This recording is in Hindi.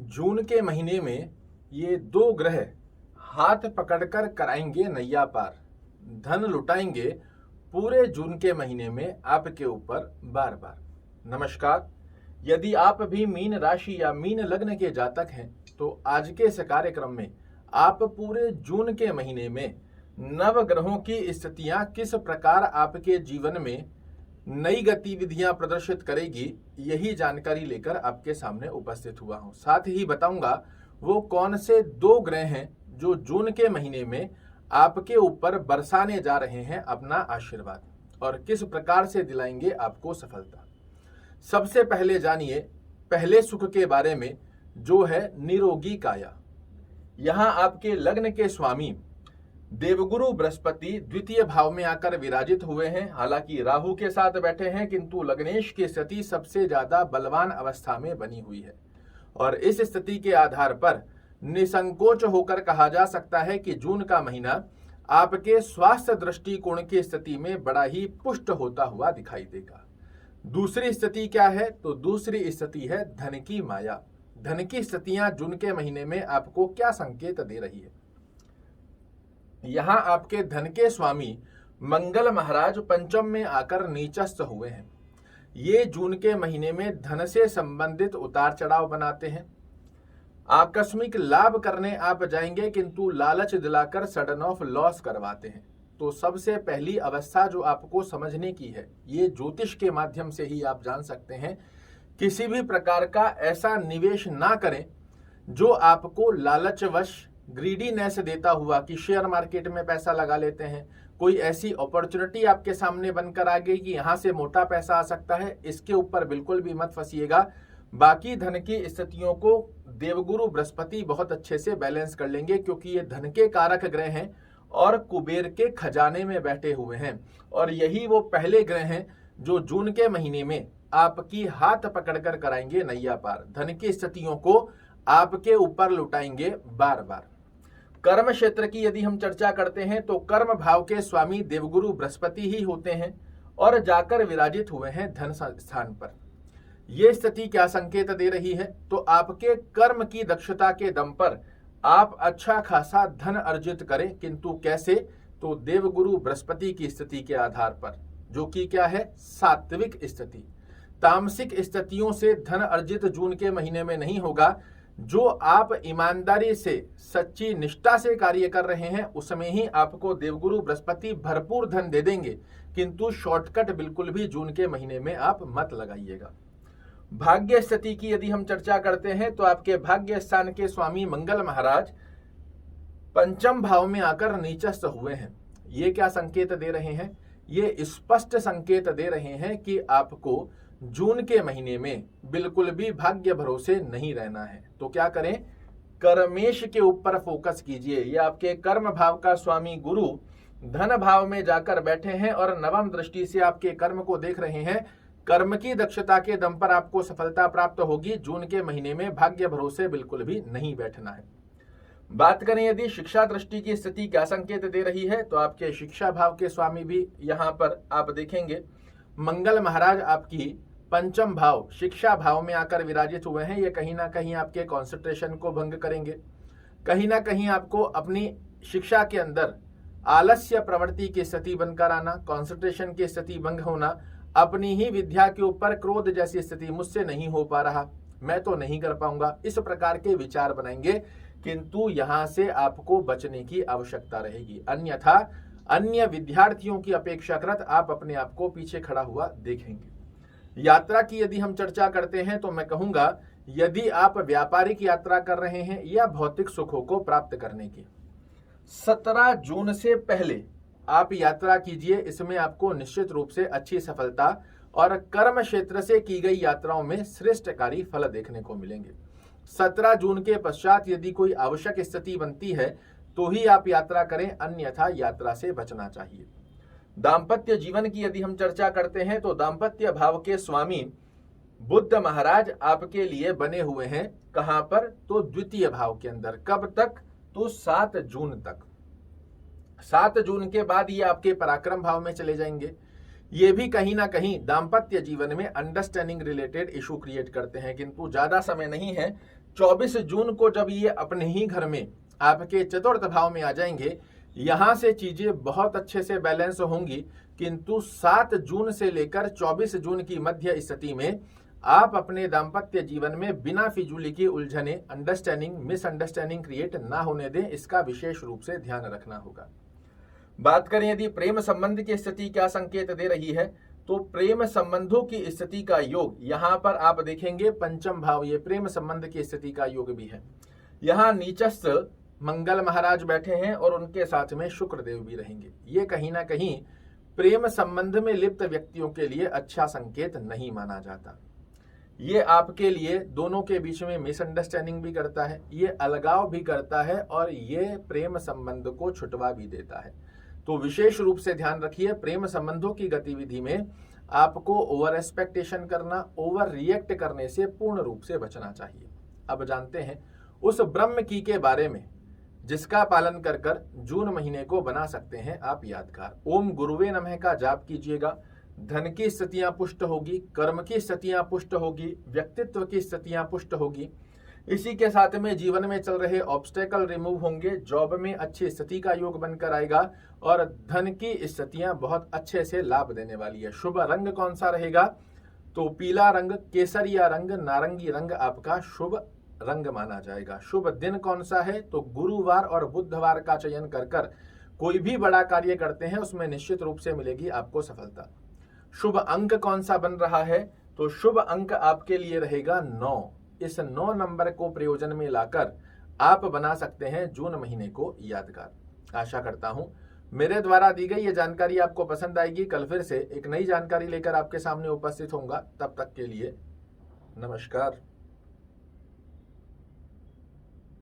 जून के महीने में ये दो ग्रह हाथ पकड़कर कराएंगे नैया पार, धन लुटाएंगे पूरे जून के महीने में आपके ऊपर बार बार। नमस्कार, यदि आप भी मीन राशि या मीन लग्न के जातक हैं तो आज के इस कार्यक्रम में आप पूरे जून के महीने में नव ग्रहों की स्थितियां किस प्रकार आपके जीवन में नई गतिविधियां प्रदर्शित करेगी, यही जानकारी लेकर आपके सामने उपस्थित हुआ हूं। साथ ही बताऊंगा वो कौन से दो ग्रह हैं जो जून के महीने में आपके ऊपर बरसाने जा रहे हैं अपना आशीर्वाद और किस प्रकार से दिलाएंगे आपको सफलता। सबसे पहले जानिए पहले सुख के बारे में, जो है निरोगी काया। यहां आपके लग्न के स्वामी देवगुरु बृहस्पति द्वितीय भाव में आकर विराजित हुए हैं। हालांकि राहु के साथ बैठे हैं, किंतु लग्नेश की स्थिति सबसे ज्यादा बलवान अवस्था में बनी हुई है और इस स्थिति के आधार पर निसंकोच होकर कहा जा सकता है कि जून का महीना आपके स्वास्थ्य दृष्टिकोण की स्थिति में बड़ा ही पुष्ट होता हुआ दिखाई देगा। दूसरी स्थिति क्या है? तो दूसरी स्थिति है धन की माया। धन की स्थितियां जून के महीने में आपको क्या संकेत दे रही है? यहां आपके धन के स्वामी मंगल महाराज पंचम में आकर नीचस्थ हुए हैं। ये जून के महीने में धन से संबंधित उतार चढ़ाव बनाते हैं। आकस्मिक लाभ करने आप जाएंगे, किंतु लालच दिलाकर सडन ऑफ लॉस करवाते हैं। तो सबसे पहली अवस्था जो आपको समझने की है, ये ज्योतिष के माध्यम से ही आप जान सकते हैं। किसी भी प्रकार का ऐसा निवेश ना करें जो आपको लालचवश ग्रीडीनेस देता हुआ कि शेयर मार्केट में पैसा लगा लेते हैं, कोई ऐसी अपॉर्चुनिटी आपके सामने बनकर आ गई कि यहां से मोटा पैसा आ सकता है, इसके ऊपर बिल्कुल भी मत फंसिएगा। बाकी धन की स्थितियों को देवगुरु बृहस्पति बहुत अच्छे से बैलेंस कर लेंगे, क्योंकि ये धन के कारक ग्रह हैं और कुबेर के खजाने में बैठे हुए हैं और यही वो पहले ग्रह हैं जो जून के महीने में आपकी हाथ पकड़कर कराएंगे नैया पार, धन की स्थितियों को आपके ऊपर लुटाएंगे बार बार। कर्म क्षेत्र की यदि हम चर्चा करते हैं तो कर्म भाव के स्वामी देवगुरु बृहस्पति ही होते हैं और जाकर विराजित हुए हैं धन स्थान पर। यह स्थिति क्या संकेत दे रही है? तो आपके कर्म की दक्षता के दम पर आप अच्छा खासा धन अर्जित करें, किंतु कैसे? तो देवगुरु बृहस्पति की स्थिति के आधार पर, जो कि क्या है? सात्विक स्थिति। तामसिक स्थितियों से धन अर्जित जून के महीने में नहीं होगा। जो आप ईमानदारी से सच्ची निष्ठा से कार्य कर रहे हैं उसमें ही आपको देवगुरु बृहस्पति भरपूर धन दे देंगे, किंतु शॉर्टकट बिल्कुल भी जून के महीने में आप मत लगाइएगा। भाग्य स्थिति की यदि हम चर्चा करते हैं तो आपके भाग्य स्थान के स्वामी मंगल महाराज पंचम भाव में आकर नीचस्थ हुए हैं। ये क्या संकेत दे रहे हैं? ये स्पष्ट संकेत दे रहे हैं कि आपको जून के महीने में बिल्कुल भी भाग्य भरोसे नहीं रहना है। तो क्या करें? कर्मेश के ऊपर फोकस कीजिए। ये आपके कर्म भाव का स्वामी गुरु धन भाव में जाकर बैठे हैं और नवम दृष्टि से आपके कर्म को देख रहे हैं। कर्म की दक्षता के दम पर आपको सफलता प्राप्त होगी। जून के महीने में भाग्य भरोसे बिल्कुल भी नहीं बैठना है। बात करें यदि शिक्षा दृष्टि की स्थिति क्या संकेत दे रही है, तो आपके शिक्षा भाव के स्वामी भी यहाँ पर आप देखेंगे मंगल महाराज आपकी पंचम भाव शिक्षा भाव में आकर विराजित हुए हैं। ये कहीं ना कहीं आपके कंसंट्रेशन को भंग करेंगे, कहीं ना कहीं आपको अपनी शिक्षा के अंदर आलस्य प्रवृत्ति की स्थिति बनकर आना, कंसंट्रेशन की स्थिति भंग होना, अपनी ही विद्या के ऊपर क्रोध जैसी स्थिति, मुझसे नहीं हो पा रहा, मैं तो नहीं कर पाऊंगा, इस प्रकार के विचार बनाएंगे। किंतु यहां से आपको बचने की आवश्यकता रहेगी, अन्यथा अन्य विद्यार्थियों की अपेक्षाकृत आप अपने आप को पीछे खड़ा हुआ देखेंगे। यात्रा की यदि हम चर्चा करते हैं तो मैं कहूंगा यदि आप व्यापारिक यात्रा कर रहे हैं या भौतिक सुखों को प्राप्त करने की, 17 जून से पहले आप यात्रा कीजिए। इसमें आपको निश्चित रूप से अच्छी सफलता और कर्म क्षेत्र से की गई यात्राओं में श्रेष्ठकारी फल देखने को मिलेंगे। 17 जून के पश्चात यदि कोई आवश्यक स्थिति बनती है तो ही आप यात्रा करें, अन्यथा यात्रा से बचना चाहिए। दाम्पत्य जीवन की यदि हम चर्चा करते हैं तो दाम्पत्य भाव के स्वामी बुध महाराज आपके लिए बने हुए हैं। कहां पर? तो द्वितीय भाव के अंदर। कब तक? तो 7 जून तक। 7 जून के बाद ये आपके पराक्रम भाव में चले जाएंगे। ये भी कहीं ना कहीं दाम्पत्य जीवन में अंडरस्टैंडिंग रिलेटेड इशू क्रिएट करते हैं, किंतु ज्यादा समय नहीं है। 24 जून को जब ये अपने ही घर में आपके चतुर्थ भाव में आ जाएंगे, यहां से चीजें बहुत अच्छे से बैलेंस होंगी। किंतु 7 जून से लेकर 24 जून की मध्य स्थिति में आप अपने दाम्पत्य जीवन में बिना फिजूली की उलझने, अंडरस्टैंडिंग, मिसअंडरस्टैंडिंग क्रिएट ना होने दें, इसका विशेष रूप से ध्यान रखना होगा। बात करें यदि प्रेम संबंध की स्थिति क्या संकेत दे रही है, तो प्रेम संबंधों की स्थिति का योग यहां पर आप देखेंगे पंचम भाव, ये प्रेम संबंध की स्थिति का योग भी है। यहां नीचस्थ मंगल महाराज बैठे हैं और उनके साथ में शुक्र देव भी रहेंगे। ये कहीं ना कहीं प्रेम संबंध में लिप्त व्यक्तियों के लिए अच्छा संकेत नहीं माना जाता। ये आपके लिए दोनों के बीच में मिसअंडरस्टैंडिंग भी करता है, ये अलगाव भी करता है और ये प्रेम संबंध को छुटवा भी देता है। तो विशेष रूप से ध्यान रखिए, प्रेम संबंधों की गतिविधि में आपको ओवर एक्सपेक्टेशन करना, ओवर रिएक्ट करने से पूर्ण रूप से बचना चाहिए। अब जानते हैं उस ब्रह्म की के बारे में जिसका पालन कर कर जून महीने को बना सकते हैं आप यादगार। ओम गुरुवे नमः का जाप कीजिएगा। धन की स्थितियां पुष्ट होगी, कर्म की स्थितियां पुष्ट होगी, व्यक्तित्व की स्थितियां पुष्ट होगी। इसी के साथ में जीवन में चल रहे ऑब्स्टेकल रिमूव होंगे, जॉब में अच्छी स्थिति का योग बनकर आएगा और धन की स्थितियां बहुत अच्छे से लाभ देने वाली है। शुभ रंग कौन सा रहेगा, तो पीला रंग, केसरिया रंग, नारंगी रंग आपका शुभ रंग माना जाएगा। शुभ दिन कौन सा है, तो गुरुवार और बुधवार का चयन कर कर कोई भी बड़ा कार्य करते हैं उसमें निश्चित रूप से मिलेगी आपको सफलता। शुभ अंक कौन सा बन रहा है, तो शुभ अंक आपके लिए रहेगा 9। इस 9 नंबर को प्रयोजन में लाकर आप बना सकते हैं जून महीने को यादगार। आशा करता हूं मेरे द्वारा दी गई ये जानकारी आपको पसंद आएगी। कल फिर से एक नई जानकारी लेकर आपके सामने उपस्थित होऊंगा। तब तक के लिए नमस्कार।